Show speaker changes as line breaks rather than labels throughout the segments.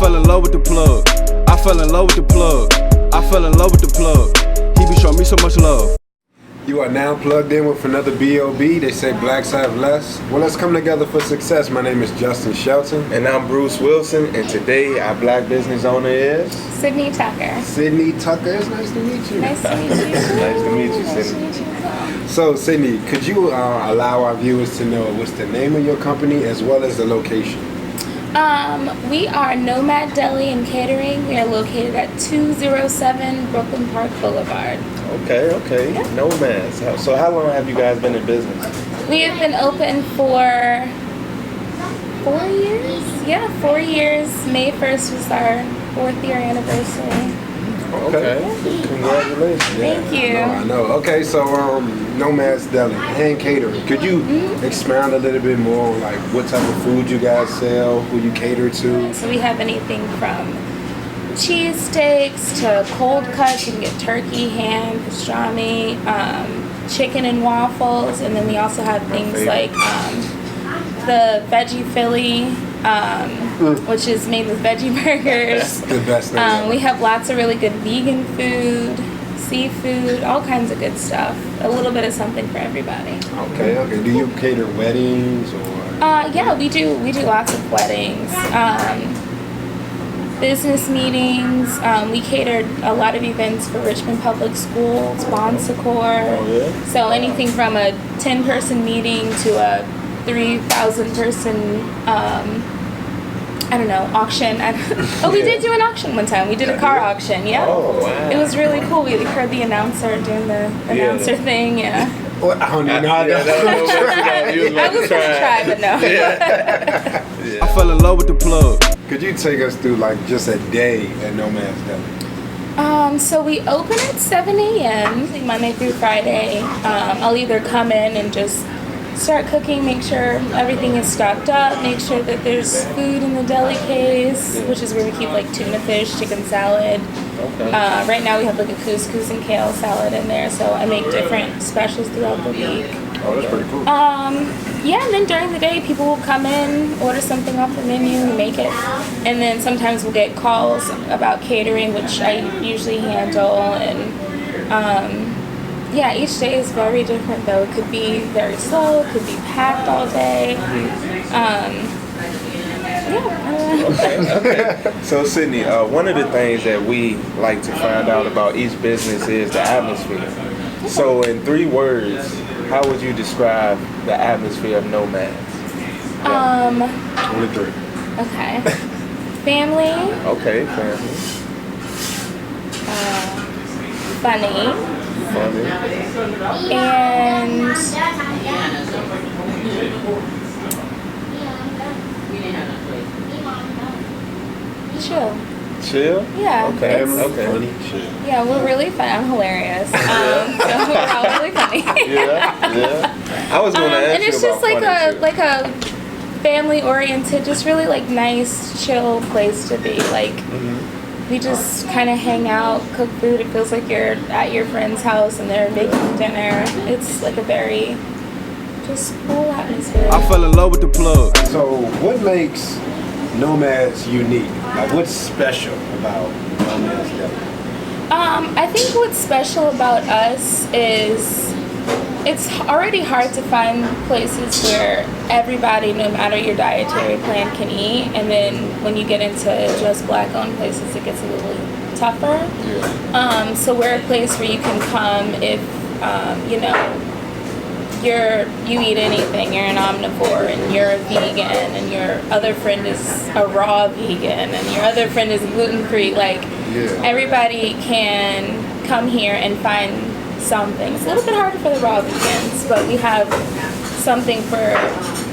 fell in love with the plug. I fell in love with the plug. I fell in love with the plug. He be showing me so much love.
You are now plugged in with another B.O.B. They say blacks have less. Well, let's come together for success. My name is Justin Shelton.
And I'm Bruce Wilson, and today our black business owner is...
Sydney Tucker.
Sydney Tucker. It's nice to meet you.
Nice to meet you.
Nice to meet you,
Nice
Sydney.
to meet you.
So, Sydney, could you allow our viewers to know what's the name of your company as well as the location?
We are Nomad Deli and Catering. We are located at 207 Brooklyn Park Boulevard.
Okay.
Yeah.
Nomad. So how long have you guys been in business?
We have been open for 4 years. Yeah, 4 years. May 1st was our 4th year anniversary.
Okay. Congratulations.
Thank you.
No, I know. Okay, so Nomad's Deli and Catering. Could you expound a little bit more on like what type of food you guys sell, who you cater to?
So we have anything from cheesesteaks to cold cuts. You can get turkey, ham, pastrami, chicken and waffles, and then we also have things like the veggie Philly, which is made with veggie burgers.
That's the best thing.
We have lots of really good vegan food, seafood, all kinds of good stuff. A little bit of something for everybody.
Okay. Do you cater weddings or?
Yeah, we do. We do lots of weddings, business meetings. We catered a lot of events for Richmond Public Schools, Bon Secours.
Oh, yeah?
So anything from a 10-person meeting to a 3,000-person, auction. We did do an auction one time. We did a car auction, yeah.
Oh, wow.
It was really cool. We heard the announcer doing the announcer thing, yeah.
Well, I don't even know how to
I was gonna try, but no.
I fell in love with the plug.
Could you take us through like just a day at Nomad's Deli?
So we open at 7 a.m. Monday through Friday. I'll either come in and just start cooking, make sure everything is stocked up, make sure that there's food in the deli case, which is where we keep like tuna fish, chicken salad.
Okay.
Right now we have like a couscous and kale salad in there, so I make different specials throughout the week.
Oh, that's pretty cool.
Yeah, and then during the day people will come in, order something off the menu, we make it. And then sometimes we'll get calls about catering, which I usually handle, and yeah, each day is very different though. It could be very slow, it could be packed all day.
Okay. So Sydney, one of the things that we like to find out about each business is the atmosphere. So in 3 words, how would you describe the atmosphere of Nomad?
Only 3.
Okay. Family.
Okay, family.
Funny. And chill. Yeah.
Okay.
Funny. Chill.
Yeah, we're really fun. I'm hilarious. So we're all really funny.
Yeah. I was going to ask
and it's
you
just
about
like a family oriented, just really like nice, chill place to be. Like we just kind of hang out, cook food. It feels like you're at your friend's house and they're making dinner. It's like a very just cool atmosphere.
I fell in love with the plug.
So, what makes Nomad's unique? Like, what's special about Nomad's Deli?
I think what's special about us is it's already hard to find places where everybody, no matter your dietary plan, can eat. And then when you get into just black-owned places, it gets a little tougher. So we're a place where you can come if, you eat anything, you're an omnivore, and you're a vegan, and your other friend is a raw vegan, and your other friend is gluten-free. Like, everybody can come here and find something. It's a little bit harder for the raw vegans, but we have something for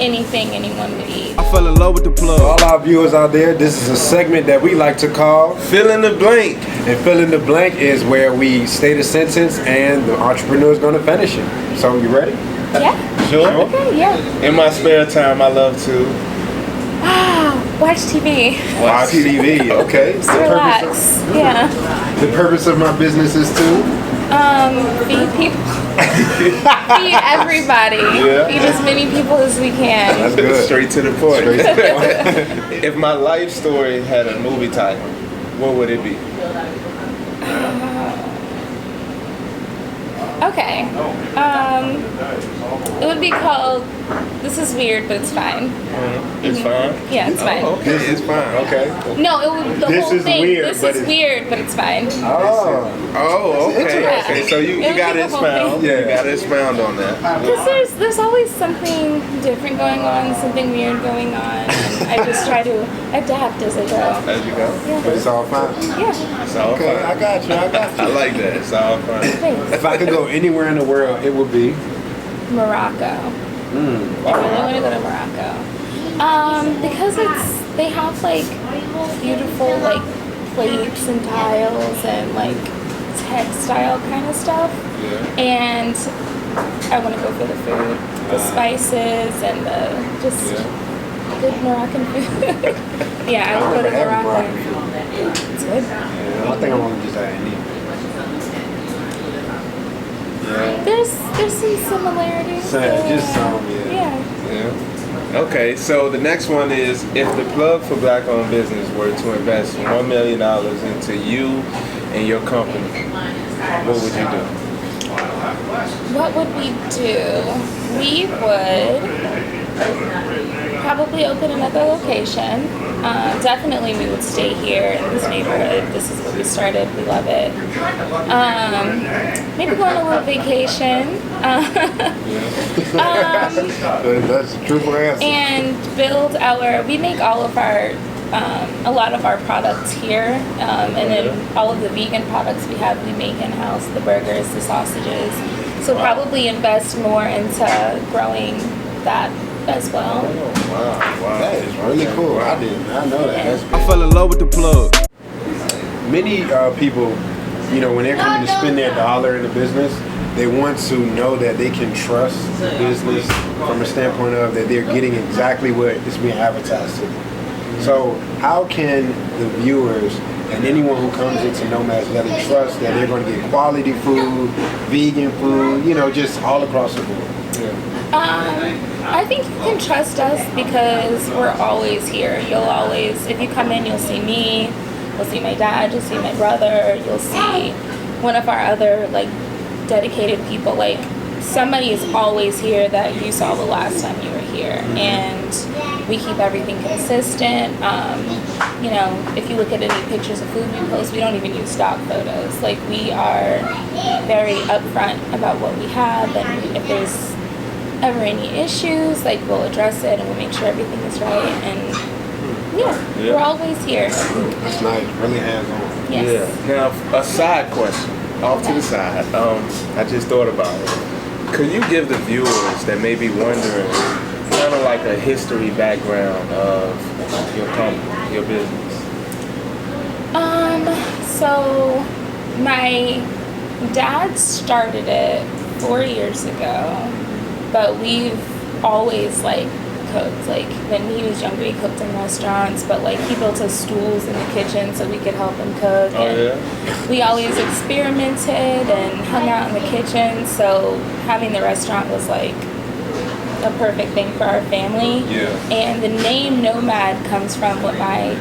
anything anyone would eat.
I fell in love with the plug.
All our viewers out there, this is a segment that we like to call
Fill in the Blank.
And fill in the blank is where we state a sentence and the entrepreneur is going to finish it. So, you ready?
Yeah.
Sure.
Okay, yeah.
In my spare time, I love to
Watch TV.
Watch TV, okay.
Just relax. Yeah.
The purpose of my business is to
Feed people. Feed everybody.
Yeah.
Feed as many people as we can.
That's good.
Straight to the point.
Straight to the point.
If my life story had a movie title, what would it be?
Okay. It would be called, this is weird, but it's fine.
It's fine?
Yeah, it's fine.
Oh, okay, it's fine.
Okay.
No, it would, the
This
whole
is
thing,
weird,
this
but
is
it's-
weird, but it's fine.
Oh, okay.
Yeah.
Okay, so you
It would
gotta
be the whole
expound.
thing.
You gotta expound on that.
Because there's always something different going on, something weird going on. And I just try to adapt as I go.
As you go.
But it's all fine.
Yeah,
It's all
Okay, I
fine.
got you. I got
I
you.
like that. It's all fine.
thanks.
If I could go anywhere in the world, it would be.
Morocco. I really want to go to Morocco. Because they have like beautiful like plates and tiles and like textile kind of stuff. And I want to go for the food, the spices and the just good Moroccan food. Yeah, I would go to
never had
Morocco.
Moroccan food.
It's good.
I think I want to just have Indian.
There's some similarities.
Just some,
Yeah.
Yeah. Okay, so the next one is if the plug for black-owned business were to invest $1 million into you and your company, what would you do?
What would we do? We would probably open another location. Definitely we would stay here in this neighborhood. This is where we started. We love it. Maybe go on a little vacation.
That's a truthful answer.
And build we make all of our, a lot of our products here. And then all of the vegan products we have, we make in-house, the burgers, the sausages. So probably invest more into growing that as well.
Wow.
That is really cool. I did not know that.
I fell in love with the plug.
Many people, when they're coming to spend their dollar in the business, they want to know that they can trust the business from a standpoint of that they're getting exactly what is being advertised to them. So how can the viewers and anyone who comes into Nomad's Deli trust that they're going to get quality food, vegan food, just all across the board?
I think you can trust us because we're always here. You'll always, if you come in, you'll see me, you'll see my dad, you'll see my brother, you'll see one of our other like dedicated people. Like somebody is always here that you saw the last time you were here, and we keep everything consistent. If you look at any pictures of food we post, we don't even use stock photos. Like we are very upfront about what we have, and if there's ever any issues, like we'll address it and we'll make sure everything is right. And we're always here.
That's nice. Really hands-on.
Yes.
Yeah. Now, a side question, off to the side. I just thought about it. Could you give the viewers that may be wondering, kind of like a history background of your company, your business?
So my dad started it 4 years ago, but we've always like cooked. Like when he was younger, he cooked in restaurants, but like he built us stools in the kitchen so we could help him cook.
Oh,
and
yeah?
we always experimented and hung out in the kitchen. So having the restaurant was like a perfect thing for our family.
Yeah.
And the name Nomad comes from what my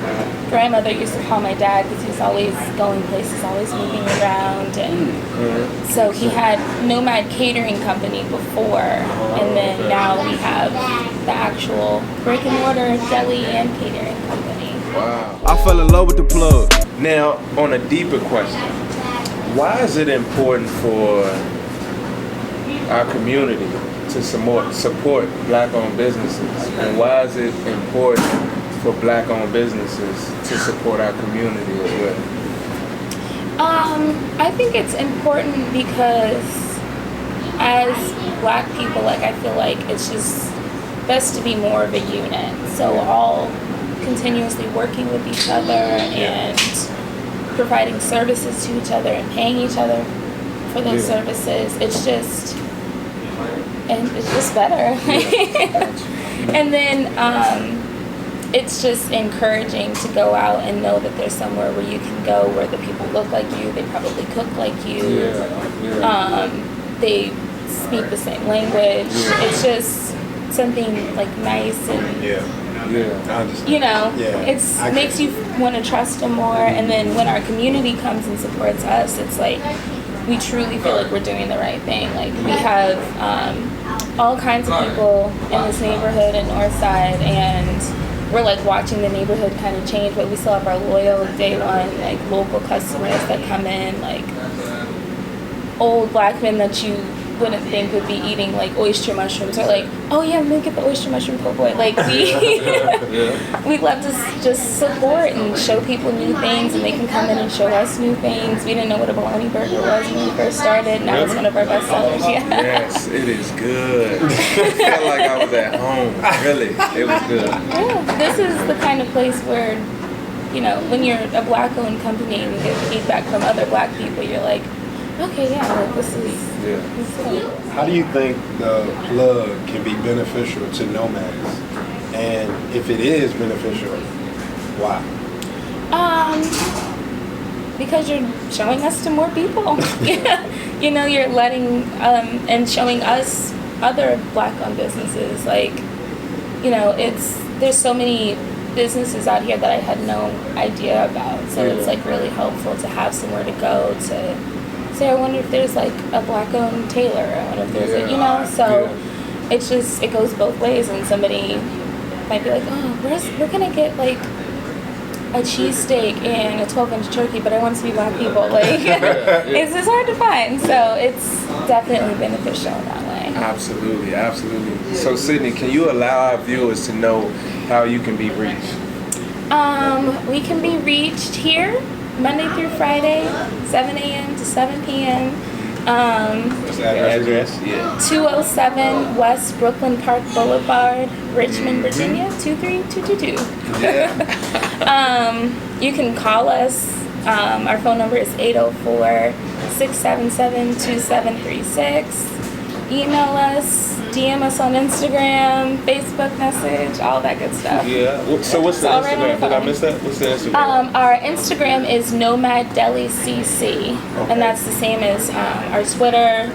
grandmother used to call my dad, because he's always going places, always moving around. And so he had Nomad Catering Company before, and then now we have the actual brick and mortar deli and catering company.
Wow.
I fell in love with the plug.
Now, on a deeper question, why is it important for our community to support black-owned businesses? And why is it important for black-owned businesses to support our community as well?
I think it's important because as black people, like I feel like it's just best to be more of a unit. So all continuously working with each other and providing services to each other and paying each other for those services. It's just better. And then it's just encouraging to go out and know that there's somewhere where you can go where the people look like you, they probably cook like you, they speak the same language. It's just something like nice and
I understand.
you know,
Yeah.
makes you want to trust them more. And then when our community comes and supports us, it's like we truly feel like we're doing the right thing. Like we have all kinds of people in this neighborhood in Northside, and we're like watching the neighborhood kind of change, but we still have our loyal day one like local customers that come in, like old black men that you wouldn't think would be eating like oyster mushrooms, or like, oh yeah, let me get the oyster mushroom po' boy. Like we love to just support and show people new things, and they can come in and show us new things. We didn't know what a bologna burger was when we first started. Now it's one of our best sellers. Yeah.
Yes, it is good. I felt like I was at home. Really, it was good.
Yeah, this is the kind of place where, you know, when you're a black-owned company and you get feedback from other black people, you're like, okay, yeah, like this is good.
How do you think the plug can be beneficial to nomads? And if it is beneficial, why?
Because you're showing us to more people. You know, you're letting and showing us other black-owned businesses. Like, you know, there's so many businesses out here that I had no idea about. So it's like really helpful to have somewhere to go to say, I wonder if there's like a black-owned tailor. I wonder if there's a, you know. So it's just, it goes both ways, and somebody might be like, oh, where can I get like a cheesesteak and a 12-inch turkey, but I want it to be black people. Like, it's just hard to find. So it's definitely beneficial in that way.
Absolutely, absolutely. So Sydney, can you allow our viewers to know how you can be reached?
We can be reached here Monday through Friday, 7 a.m. to 7 p.m.
What's the address?
Yeah.
207 West Brooklyn Park Boulevard, Richmond, Virginia, 23222. You can call us. Our phone number is 804-677-2736. Email us, DM us on Instagram, Facebook message, all that good stuff.
Yeah. So what's the Instagram? Did I miss that? What's the Instagram?
Our Instagram is Nomad Deli CC, and that's the same as our Twitter,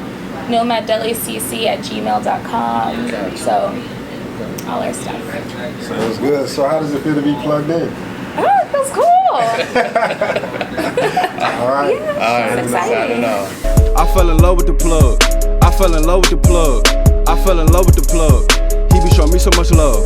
nomaddelicc@gmail.com. So all our stuff.
Sounds good. So how does it feel to be plugged in?
Oh, it feels cool.
All right.
Yeah, it's exciting.
I fell in love with the plug. I fell in love with the plug. I fell in love with the plug. He be showing me so much love.